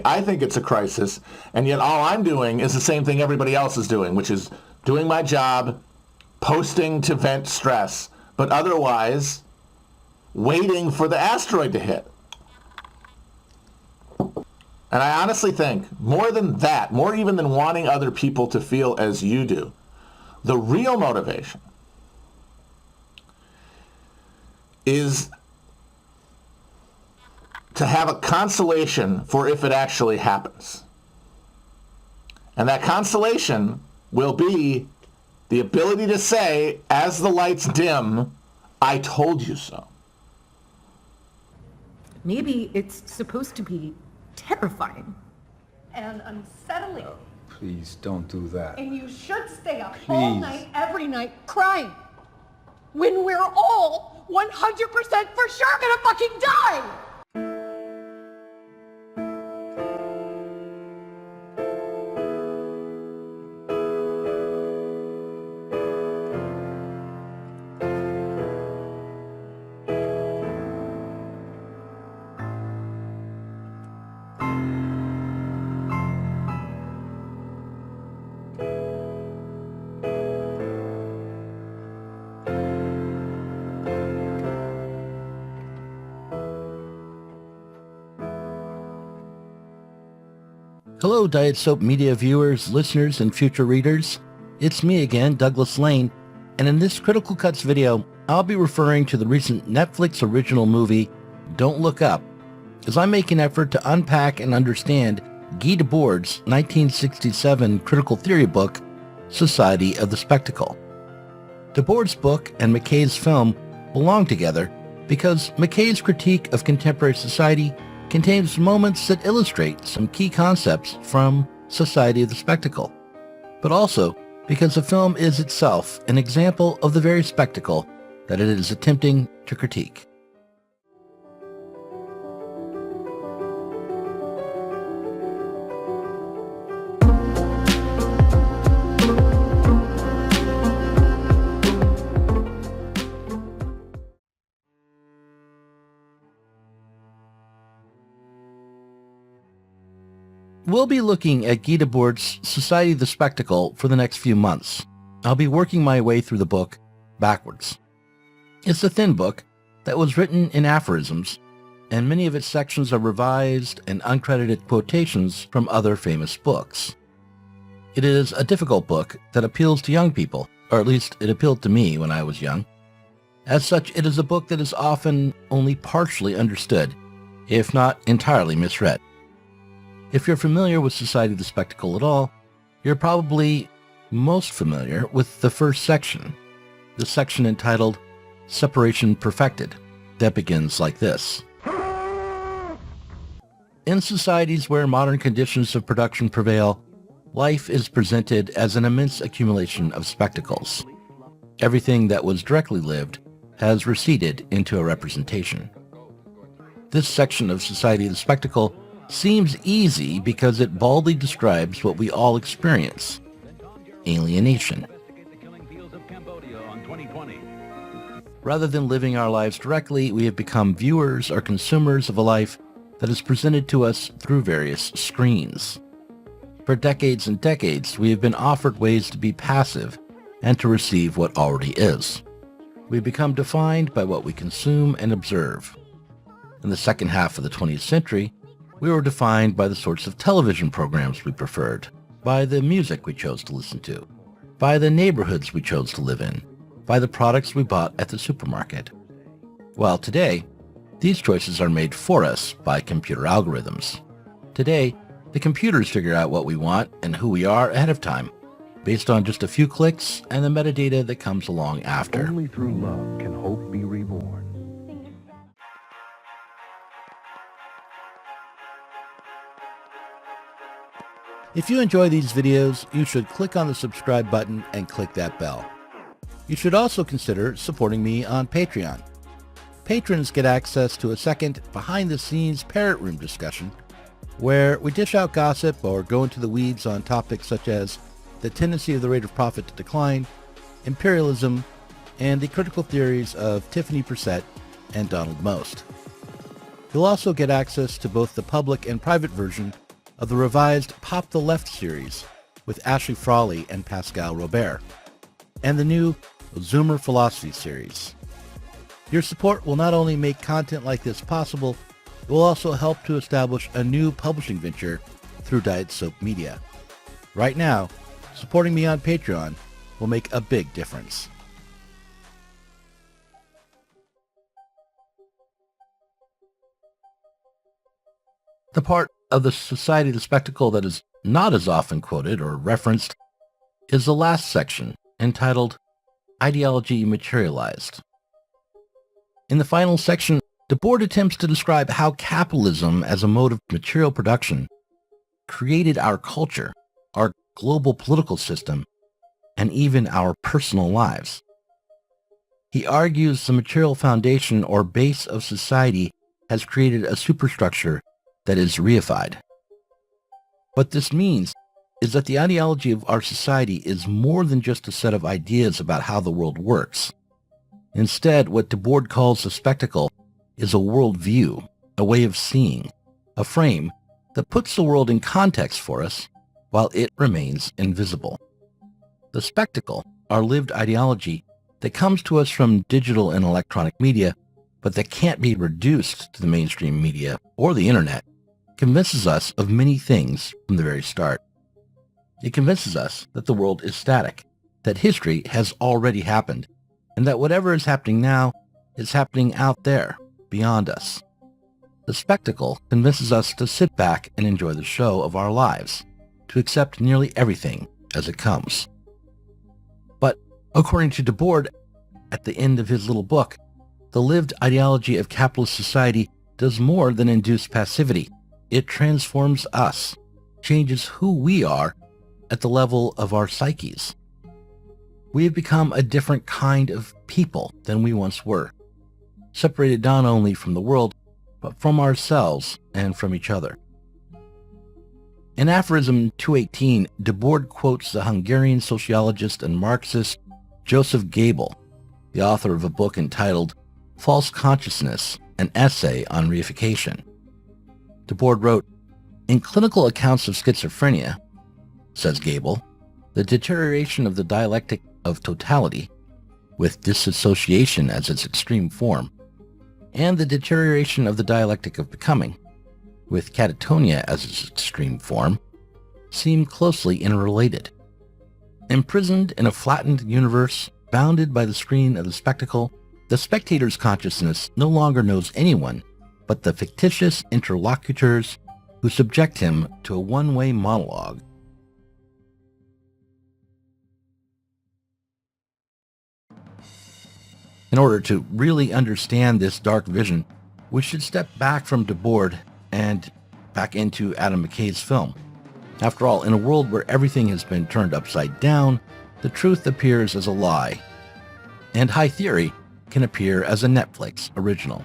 I think it's a crisis, and yet all I'm doing is the same thing everybody else is doing, which is doing my job, posting to vent stress, but otherwise waiting for the asteroid to hit. And I honestly think, more than that, more even than wanting other people to feel as you do, the real motivation is to have a consolation for if it actually happens. And that consolation will be the ability to say, as the lights dim, I told you so. Maybe it's supposed to be terrifying. And unsettling. Please don't do that. And you should stay up all night, every night, crying. When we're all 100% for sure gonna fucking die! Hello, Diet Soap Media viewers, listeners, and future readers. It's me again, Douglas Lane, and in this Critical Cuts video, I'll be referring to the recent Netflix original movie, Don't Look Up, as I make an effort to unpack and understand Guy Debord's 1967 critical theory book, Society of the Spectacle. Debord's book and McKay's film belong together because McKay's critique of contemporary society contains moments that illustrate some key concepts from Society of the Spectacle, but also because the film is itself an example of the very spectacle that it is attempting to critique. We'll be looking at Guy Debord's Society of the Spectacle for the next few months. I'll be working my way through the book backwards. It's a thin book that was written in aphorisms, and many of its sections are revised and uncredited quotations from other famous books. It is a difficult book that appeals to young people, or at least it appealed to me when I was young. As such, it is a book that is often only partially understood, if not entirely misread. If you're familiar with Society of the Spectacle at all, you're probably most familiar with the first section, the section entitled Separation Perfected, that begins like this. In societies where modern conditions of production prevail, life is presented as an immense accumulation of spectacles. Everything that was directly lived has receded into a representation. This section of Society of the Spectacle seems easy because it baldly describes what we all experience: alienation. Rather than living our lives directly, we have become viewers or consumers of a life that is presented to us through various screens. For decades and decades, we have been offered ways to be passive and to receive what already is. We become defined by what we consume and observe. In the second half of the 20th century, we were defined by the sorts of television programs we preferred, by the music we chose to listen to, by the neighborhoods we chose to live in, by the products we bought at the supermarket. While today, these choices are made for us by computer algorithms. Today, the computers figure out what we want and who we are ahead of time, based on just a few clicks and the metadata that comes along after. Only through love can hope be reborn. If you enjoy these videos, you should click on the subscribe button and click that bell. You should also consider supporting me on Patreon. Patrons get access to a second behind-the-scenes parrot room discussion where we dish out gossip or go into the weeds on topics such as the tendency of the rate of profit to decline, imperialism, and the critical theories of Tiffany Brissett and Donald Most. You'll also get access to both the public and private version of the revised Pop the Left series with Ashley Frawley and Pascal Robert, and the new Zoomer Philosophy series. Your support will not only make content like this possible, it will also help to establish a new publishing venture through Diet Soap Media. Right now, supporting me on Patreon will make a big difference. The part of the Society of the Spectacle that is not as often quoted or referenced is the last section, entitled Ideology Materialized. In the final section, Debord attempts to describe how capitalism as a mode of material production created our culture, our global political system, and even our personal lives. He argues the material foundation or base of society has created a superstructure that is reified. What this means is that the ideology of our society is more than just a set of ideas about how the world works. Instead, what Debord calls the spectacle is a worldview, a way of seeing, a frame that puts the world in context for us while it remains invisible. The spectacle, our lived ideology that comes to us from digital and electronic media, but that can't be reduced to the mainstream media or the internet, convinces us of many things from the very start. It convinces us that the world is static, that history has already happened, and that whatever is happening now is happening out there, beyond us. The spectacle convinces us to sit back and enjoy the show of our lives, to accept nearly everything as it comes. But, according to Debord, at the end of his little book, the lived ideology of capitalist society does more than induce passivity. It transforms us, changes who we are at the level of our psyches. We have become a different kind of people than we once were, separated not only from the world, but from ourselves and from each other. In aphorism 218, Debord quotes the Hungarian sociologist and Marxist Joseph Goebbels, the author of a book entitled False Consciousness, an essay on reification. Debord wrote, "In clinical accounts of schizophrenia," says Goebbels, "the deterioration of the dialectic of totality, with disassociation as its extreme form, and the deterioration of the dialectic of becoming, with catatonia as its extreme form, seem closely interrelated. Imprisoned in a flattened universe, bounded by the screen of the spectacle, the spectator's consciousness no longer knows anyone but the fictitious interlocutors who subject him to a one-way monologue." In order to really understand this dark vision, we should step back from Debord and back into Adam McKay's film. After all, in a world where everything has been turned upside down, the truth appears as a lie, and high theory can appear as a Netflix original.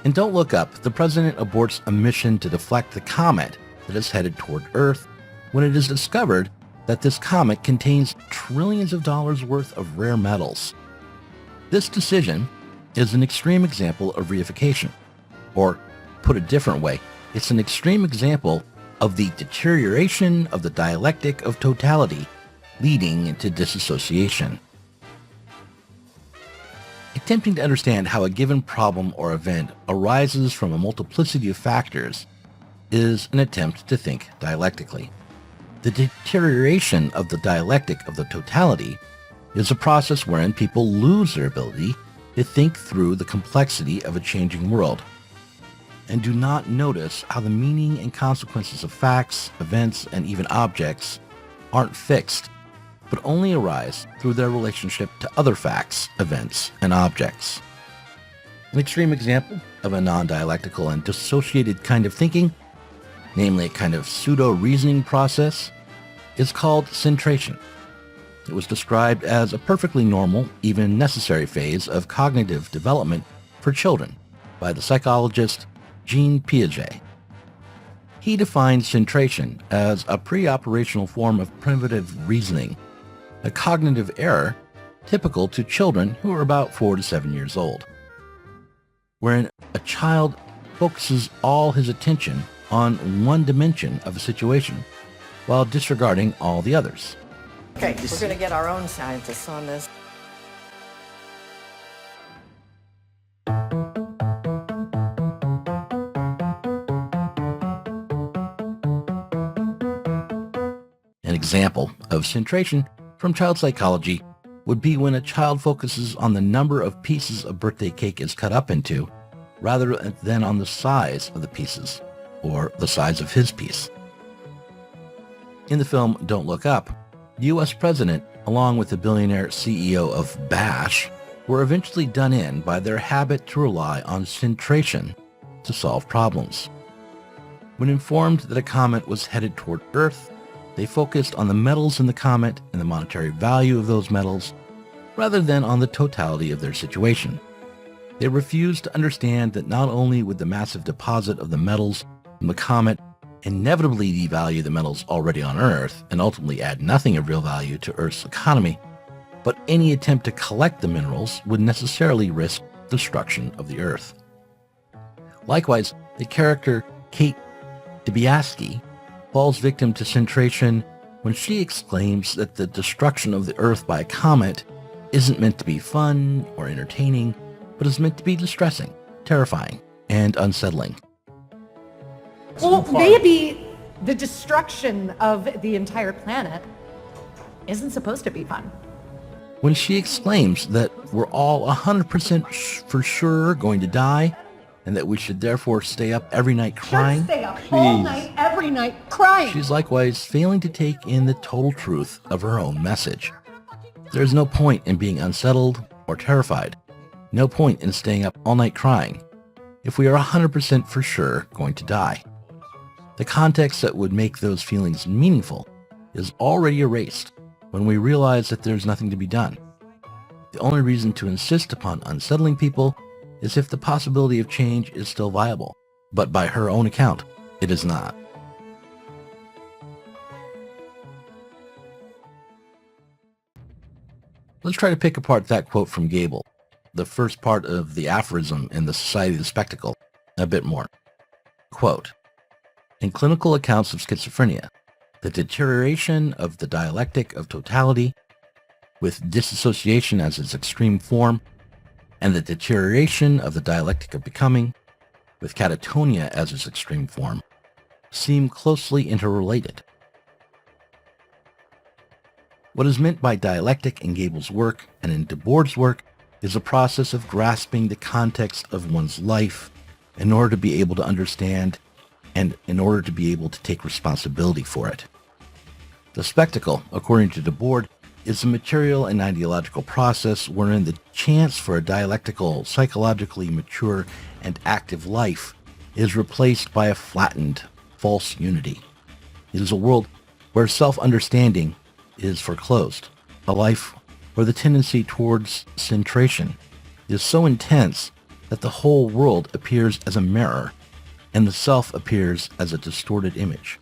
In Don't Look Up, the president aborts a mission to deflect the comet that is headed toward Earth when it is discovered that this comet contains trillions of dollars worth of rare metals. This decision is an extreme example of reification, or put a different way, it's an extreme example of the deterioration of the dialectic of totality leading into disassociation. Attempting to understand how a given problem or event arises from a multiplicity of factors is an attempt to think dialectically. The deterioration of the dialectic of the totality is a process wherein people lose their ability to think through the complexity of a changing world and do not notice how the meaning and consequences of facts, events, and even objects aren't fixed, but only arise through their relationship to other facts, events, and objects. An extreme example of a non-dialectical and dissociated kind of thinking, namely a kind of pseudo-reasoning process, is called centration. It was described as a perfectly normal, even necessary phase of cognitive development for children by the psychologist Jean Piaget. He defined centration as a pre-operational form of primitive reasoning, a cognitive error typical to children who are about 4 to 7 years old, wherein a child focuses all his attention on one dimension of a situation while disregarding all the others. Okay, we're going to get our own scientists on this. An example of centration from child psychology would be when a child focuses on the number of pieces a birthday cake is cut up into, rather than on the size of the pieces, or the size of his piece. In the film Don't Look Up, the U.S. president, along with the billionaire CEO of Bash, were eventually done in by their habit to rely on centration to solve problems. When informed that a comet was headed toward Earth, they focused on the metals in the comet and the monetary value of those metals, rather than on the totality of their situation. They refused to understand that not only would the massive deposit of the metals from the comet inevitably devalue the metals already on Earth and ultimately add nothing of real value to Earth's economy, but any attempt to collect the minerals would necessarily risk destruction of the Earth. Likewise, the character Kate Dibiasky falls victim to centration when she exclaims that the destruction of the Earth by a comet isn't meant to be fun or entertaining, but is meant to be distressing, terrifying, and unsettling. Well, maybe the destruction of the entire planet isn't supposed to be fun. When she exclaims that we're all 100% for sure going to die, and that we should therefore stay up every night crying, Stay up all night, every night, crying. she's likewise failing to take in the total truth of her own message. There's no point in being unsettled or terrified, no point in staying up all night crying, if we are 100% for sure going to die. The context that would make those feelings meaningful is already erased when we realize that there's nothing to be done. The only reason to insist upon unsettling people is if the possibility of change is still viable, but by her own account, it is not. Let's try to pick apart that quote from Gable, the first part of the aphorism in the Society of the Spectacle, a bit more. Quote, in clinical accounts of schizophrenia, the deterioration of the dialectic of totality, with disassociation as its extreme form, and the deterioration of the dialectic of becoming, with catatonia as its extreme form, seem closely interrelated. What is meant by dialectic in Gable's work and in Debord's work is a process of grasping the context of one's life in order to be able to understand and in order to be able to take responsibility for it. The spectacle, according to Debord, is a material and ideological process wherein the chance for a dialectical, psychologically mature, and active life is replaced by a flattened, false unity. It is a world where self-understanding is foreclosed, a life where the tendency towards centration is so intense that the whole world appears as a mirror and the self appears as a distorted image.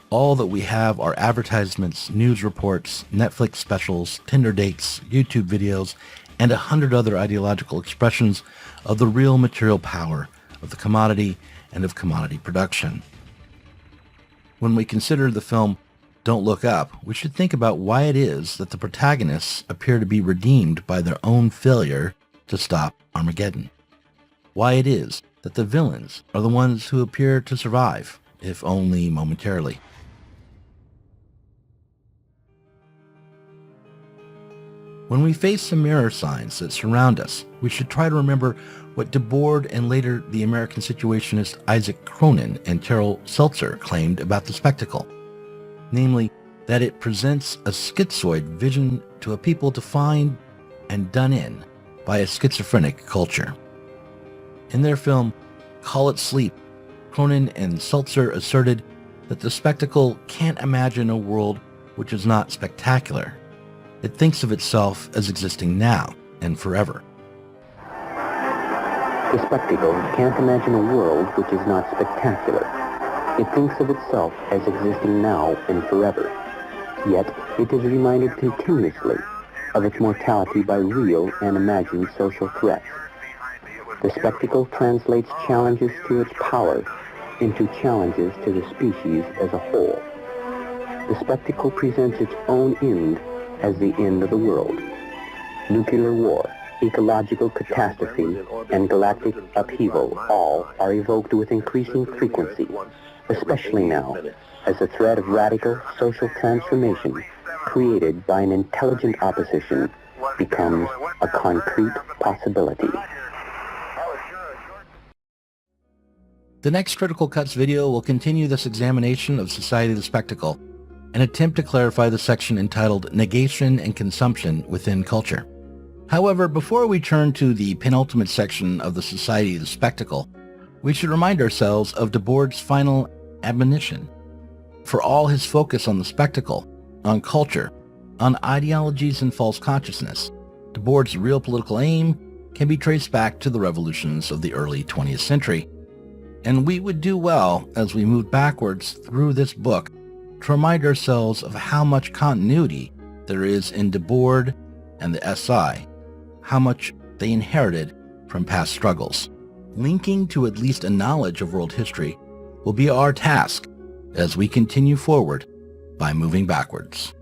All that we have are advertisements, news reports, Netflix specials, Tinder dates, YouTube videos, and 100 other ideological expressions of the real material power of the commodity and of commodity production. When we consider the film Don't Look Up, we should think about why it is that the protagonists appear to be redeemed by their own failure to stop Armageddon. Why it is that the villains are the ones who appear to survive, if only momentarily. When we face the mirror signs that surround us, we should try to remember what Debord and later the American situationist Isaac Cronin and Terrell Seltzer claimed about the spectacle, namely that it presents a schizoid vision to a people defined and done in by a schizophrenic culture. In their film Call It Sleep, Cronin and Seltzer asserted that the spectacle can't imagine a world which is not spectacular. It thinks of itself as existing now and forever. The spectacle can't imagine a world which is not spectacular. It thinks of itself as existing now and forever. Yet it is reminded continuously of its mortality by real and imagined social threats. The spectacle translates challenges to its power into challenges to the species as a whole. The spectacle presents its own end as the end of the world. Nuclear war, ecological catastrophe, and galactic upheaval all are evoked with increasing frequency, especially now, as the threat of radical social transformation created by an intelligent opposition becomes a concrete possibility. The next Critical Cuts video will continue this examination of Society of the Spectacle and attempt to clarify the section entitled Negation and Consumption Within Culture. However, before we turn to the penultimate section of the Society of the Spectacle, we should remind ourselves of Debord's final admonition. For all his focus on the spectacle, on culture, on ideologies and false consciousness, Debord's real political aim can be traced back to the revolutions of the early 20th century. And we would do well, as we move backwards through this book, to remind ourselves of how much continuity there is in Debord and the SI, how much they inherited from past struggles. Linking to at least a knowledge of world history will be our task as we continue forward by moving backwards.